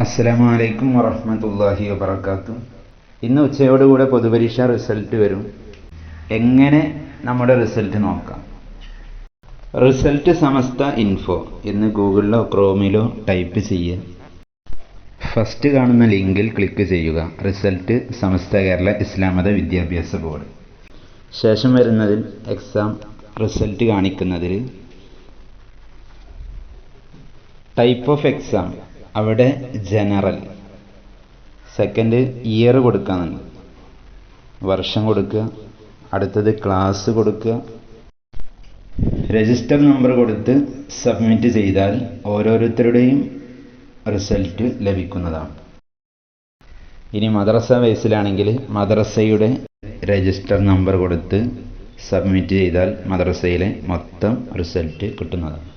അസ്സലാമു അലൈക്കും വറഹ്മത്തുള്ളാഹി വബറകാതുഹു. ഇന്ന് ഉച്ചയോടുകൂടെ പൊതുപരീക്ഷാ റിസൾട്ട് വരും. എങ്ങനെ നമ്മുടെ റിസൾട്ട് നോക്കാം? റിസൾട്ട് സമസ്ത ഇൻഫോ എന്ന് ഗൂഗിളിലോ ക്രോമിലോ ടൈപ്പ് ചെയ്യുക. ഫസ്റ്റ് കാണുന്ന ലിങ്കിൽ ക്ലിക്ക് ചെയ്യുക. റിസൾട്ട് സമസ്ത കേരള ഇസ്ലാം മത വിദ്യാഭ്യാസ ബോർഡ്. ശേഷം വരുന്നതിൽ എക്സാം റിസൾട്ട് കാണിക്കുന്നതിൽ ടൈപ്പ് ഓഫ് എക്സാം, അവിടെ ജനറൽ, സെക്കൻഡ് ഇയർ കൊടുക്കാനുണ്ട്, വർഷം കൊടുക്കുക, അടുത്തത് ക്ലാസ് കൊടുക്കുക, രജിസ്റ്റർ നമ്പർ കൊടുത്ത് സബ്മിറ്റ് ചെയ്താൽ ഓരോരുത്തരുടെയും റിസൾട്ട് ലഭിക്കുന്നതാണ്. ഇനി മദ്രസ വൈസിലാണെങ്കിൽ മദ്രസയുടെ രജിസ്റ്റർ നമ്പർ കൊടുത്ത് സബ്മിറ്റ് ചെയ്താൽ മദ്രസയിലെ മൊത്തം റിസൾട്ട് കിട്ടുന്നതാണ്.